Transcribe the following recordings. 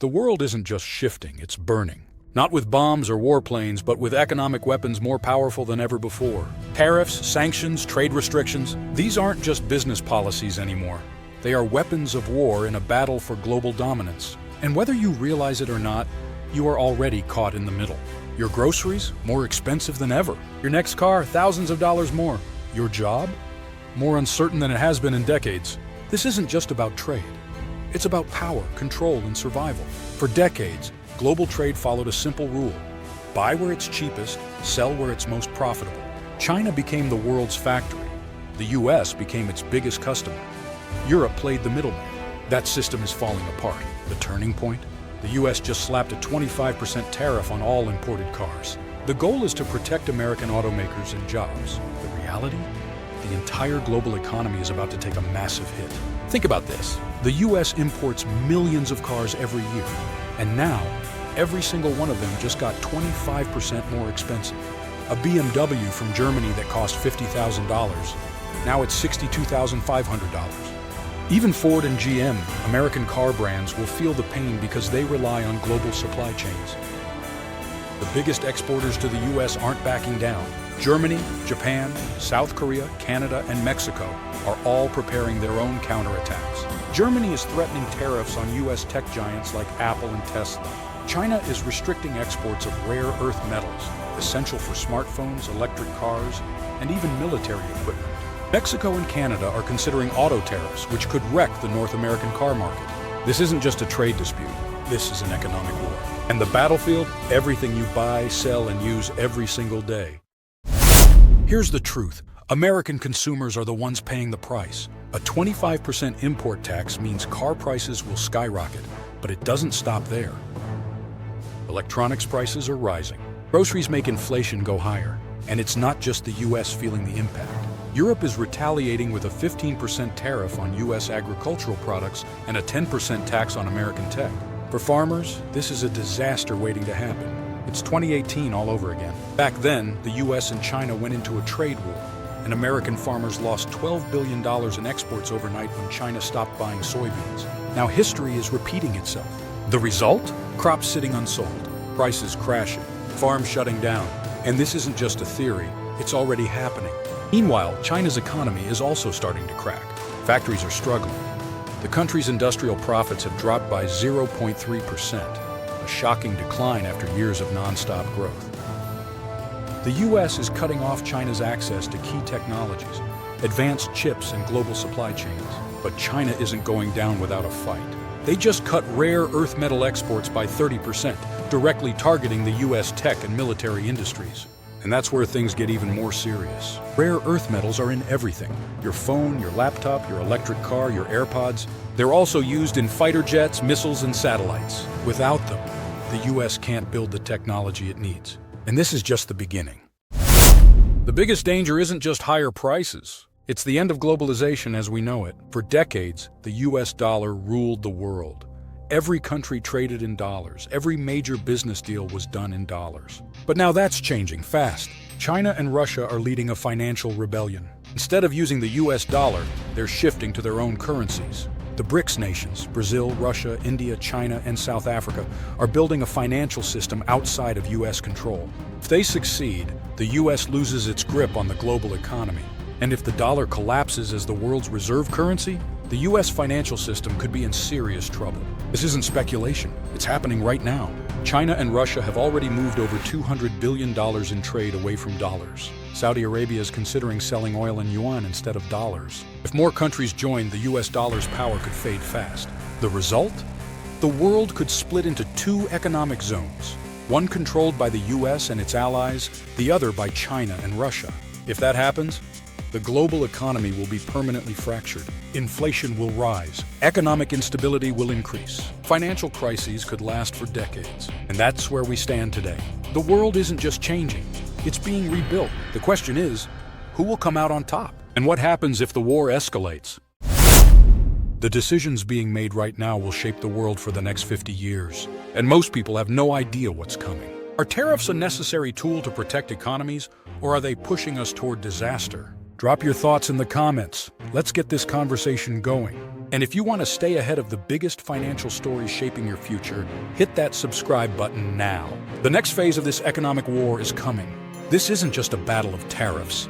The world isn't just shifting, it's burning. Not with bombs or warplanes, but with economic weapons more powerful than ever before. Tariffs, sanctions, trade restrictions, these aren't just business policies anymore. They are weapons of war in a battle for global dominance. And whether you realize it or not, you are already caught in the middle. Your groceries, more expensive than ever. Your next car, thousands of dollars more. Your job, more uncertain than it has been in decades. This isn't just about trade. It's about power, control, and survival. For decades, global trade followed a simple rule. Buy where it's cheapest, sell where it's most profitable. China became the world's factory. The US became its biggest customer. Europe played the middleman. That system is falling apart. The turning point? The US just slapped a 25% tariff on all imported cars. The goal is to protect American automakers and jobs. The reality? The entire global economy is about to take a massive hit. Think about this. The US imports millions of cars every year. And now, every single one of them just got 25% more expensive. A BMW from Germany that cost $50,000, now it's $62,500. Even Ford and GM, American car brands, will feel the pain because they rely on global supply chains. The biggest exporters to the US aren't backing down. Germany, Japan, South Korea, Canada, and Mexico are all preparing their own counterattacks. Germany is threatening tariffs on US tech giants like Apple and Tesla. China is restricting exports of rare earth metals, essential for smartphones, electric cars, and even military equipment. Mexico and Canada are considering auto tariffs, which could wreck the North American car market. This isn't just a trade dispute. This is an economic war. And the battlefield, everything you buy, sell, and use every single day. Here's the truth. American consumers are the ones paying the price. A 25% import tax means car prices will skyrocket, but it doesn't stop there. Electronics prices are rising. Groceries make inflation go higher. And it's not just the US feeling the impact. Europe is retaliating with a 15% tariff on US agricultural products and a 10% tax on American tech. For farmers, this is a disaster waiting to happen. It's 2018 all over again. Back then, the US and China went into a trade war, and American farmers lost $12 billion in exports overnight when China stopped buying soybeans. Now history is repeating itself. The result? Crops sitting unsold, prices crashing, farms shutting down. And this isn't just a theory, it's already happening. Meanwhile, China's economy is also starting to crack. Factories are struggling. The country's industrial profits have dropped by 0.3%, a shocking decline after years of nonstop growth. The US is cutting off China's access to key technologies, advanced chips and global supply chains. But China isn't going down without a fight. They just cut rare earth metal exports by 30%, directly targeting the US tech and military industries. And that's where things get even more serious. Rare earth metals are in everything. Your phone, your laptop, your electric car, your AirPods. They're also used in fighter jets, missiles, and satellites. Without them, the US can't build the technology it needs. And this is just the beginning. The biggest danger isn't just higher prices. It's the end of globalization as we know it. For decades, the US dollar ruled the world. Every country traded in dollars. Every major business deal was done in dollars. But now that's changing fast. China and Russia are leading a financial rebellion. Instead of using the US dollar, they're shifting to their own currencies. The BRICS nations, Brazil, Russia, India, China, and South Africa, are building a financial system outside of US control. If they succeed, the US loses its grip on the global economy. And if the dollar collapses as the world's reserve currency, the US financial system could be in serious trouble. This isn't speculation, it's happening right now. China and Russia have already moved over $200 billion in trade away from dollars. Saudi Arabia is considering selling oil in yuan instead of dollars. If more countries join, the US dollar's power could fade fast. The result? The world could split into two economic zones, one controlled by the US and its allies, the other by China and Russia. If that happens, the global economy will be permanently fractured. Inflation will rise. Economic instability will increase. Financial crises could last for decades. And that's where we stand today. The world isn't just changing, it's being rebuilt. The question is, who will come out on top? And what happens if the war escalates? The decisions being made right now will shape the world for the next 50 years. And most people have no idea what's coming. Are tariffs a necessary tool to protect economies, or are they pushing us toward disaster? Drop your thoughts in the comments. Let's get this conversation going. And if you want to stay ahead of the biggest financial stories shaping your future, hit that subscribe button now. The next phase of this economic war is coming. This isn't just a battle of tariffs.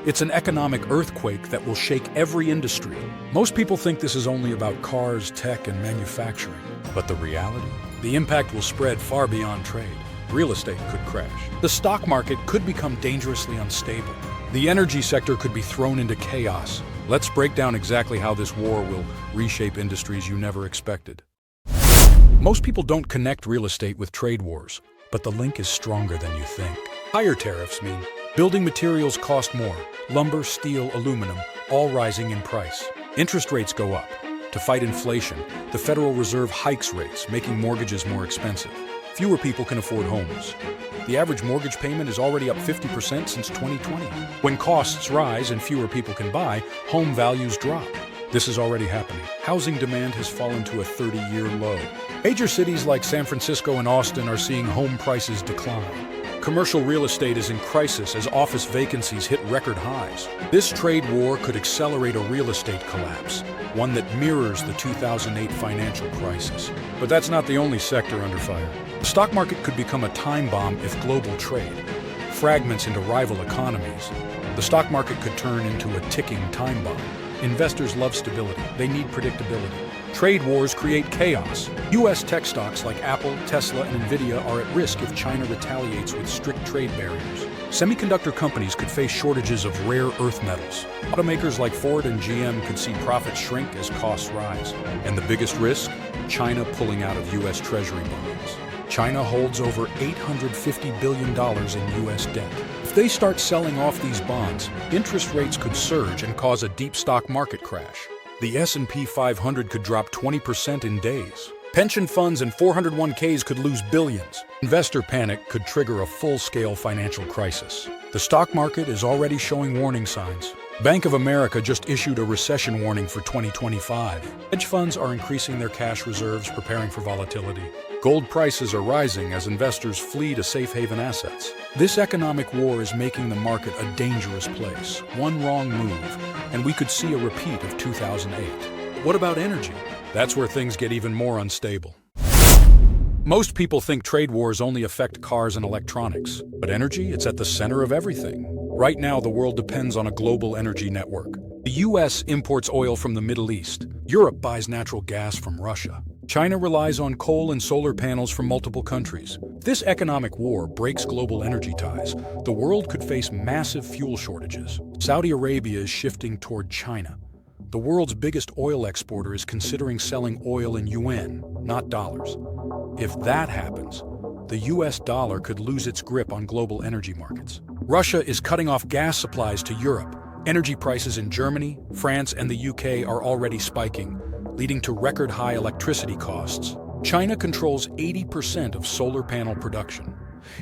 It's an economic earthquake that will shake every industry. Most people think this is only about cars, tech, and manufacturing. But the reality? The impact will spread far beyond trade. Real estate could crash. The stock market could become dangerously unstable. The energy sector could be thrown into chaos. Let's break down exactly how this war will reshape industries you never expected. Most people don't connect real estate with trade wars, but the link is stronger than you think. Higher tariffs mean building materials cost more. Lumber, steel, aluminum, all rising in price. Interest rates go up. To fight inflation, the Federal Reserve hikes rates, making mortgages more expensive. Fewer people can afford homes. The average mortgage payment is already up 50% since 2020. When costs rise and fewer people can buy, home values drop. This is already happening. Housing demand has fallen to a 30-year low. Major cities like San Francisco and Austin are seeing home prices decline. Commercial real estate is in crisis as office vacancies hit record highs. This trade war could accelerate a real estate collapse, one that mirrors the 2008 financial crisis. But that's not the only sector under fire. The stock market could become a time bomb if global trade fragments into rival economies. The stock market could turn into a ticking time bomb. Investors love stability. They need predictability. Trade wars create chaos. U.S. tech stocks like Apple, Tesla, and Nvidia are at risk if China retaliates with strict trade barriers. Semiconductor companies could face shortages of rare earth metals. Automakers like Ford and GM could see profits shrink as costs rise. And the biggest risk? China pulling out of U.S. Treasury bonds. China holds over $850 billion in U.S. debt. If they start selling off these bonds, interest rates could surge and cause a deep stock market crash. The S&P 500 could drop 20% in days. Pension funds and 401ks could lose billions. Investor panic could trigger a full-scale financial crisis. The stock market is already showing warning signs. Bank of America just issued a recession warning for 2025. Hedge funds are increasing their cash reserves, preparing for volatility. Gold prices are rising as investors flee to safe haven assets. This economic war is making the market a dangerous place. One wrong move, and we could see a repeat of 2008. What about energy? That's where things get even more unstable. Most people think trade wars only affect cars and electronics, but energy, it's at the center of everything. Right now, the world depends on a global energy network. The U.S. imports oil from the Middle East. Europe buys natural gas from Russia. China relies on coal and solar panels from multiple countries. If this economic war breaks global energy ties, the world could face massive fuel shortages. Saudi Arabia is shifting toward China. The world's biggest oil exporter is considering selling oil in yuan, not dollars. If that happens, the U.S. dollar could lose its grip on global energy markets. Russia is cutting off gas supplies to Europe. Energy prices in Germany, France, and the U.K. are already spiking, leading to record-high electricity costs. China controls 80% of solar panel production.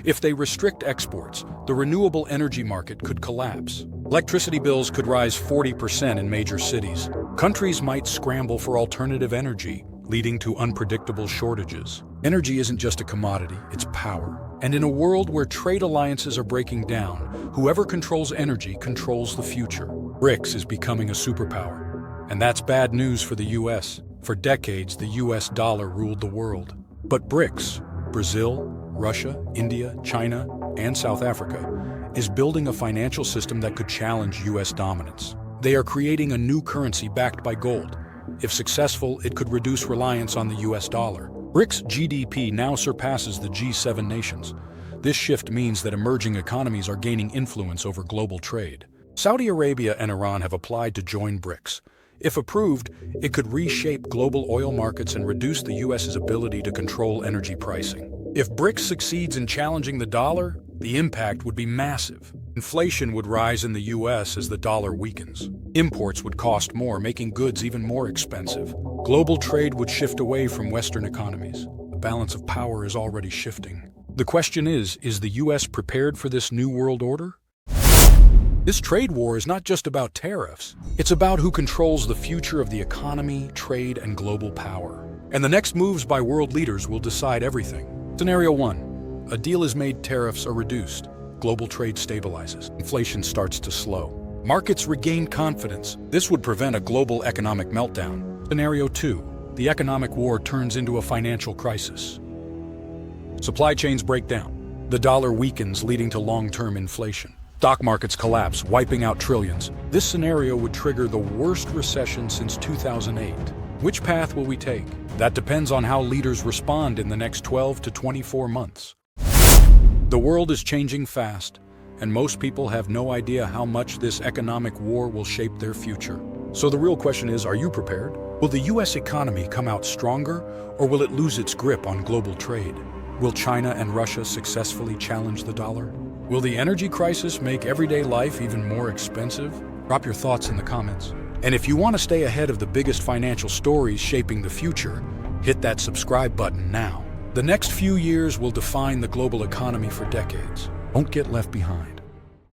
If they restrict exports, the renewable energy market could collapse. Electricity bills could rise 40% in major cities. Countries might scramble for alternative energy, leading to unpredictable shortages. Energy isn't just a commodity, it's power. And in a world where trade alliances are breaking down, whoever controls energy controls the future. BRICS is becoming a superpower. And that's bad news for the U.S. For decades, the U.S. dollar ruled the world. But BRICS, Brazil, Russia, India, China, and South Africa, is building a financial system that could challenge U.S. dominance. They are creating a new currency backed by gold. If successful, it could reduce reliance on the U.S. dollar. BRICS GDP now surpasses the G7 nations. This shift means that emerging economies are gaining influence over global trade. Saudi Arabia and Iran have applied to join BRICS. If approved, it could reshape global oil markets and reduce the U.S.'s ability to control energy pricing. If BRICS succeeds in challenging the dollar, the impact would be massive. Inflation would rise in the U.S. as the dollar weakens. Imports would cost more, making goods even more expensive. Global trade would shift away from Western economies. The balance of power is already shifting. The question is the U.S. prepared for this new world order? This trade war is not just about tariffs. It's about who controls the future of the economy, trade, and global power. And the next moves by world leaders will decide everything. Scenario 1. A deal is made, tariffs are reduced. Global trade stabilizes. Inflation starts to slow. Markets regain confidence. This would prevent a global economic meltdown. Scenario 2. The economic war turns into a financial crisis. Supply chains break down. The dollar weakens, leading to long-term inflation. Stock markets collapse, wiping out trillions. This scenario would trigger the worst recession since 2008. Which path will we take? That depends on how leaders respond in the next 12 to 24 months. The world is changing fast, and most people have no idea how much this economic war will shape their future. So the real question is, are you prepared? Will the US economy come out stronger, or will it lose its grip on global trade? Will China and Russia successfully challenge the dollar? Will the energy crisis make everyday life even more expensive? Drop your thoughts in the comments. And if you want to stay ahead of the biggest financial stories shaping the future, hit that subscribe button now. The next few years will define the global economy for decades. Don't get left behind.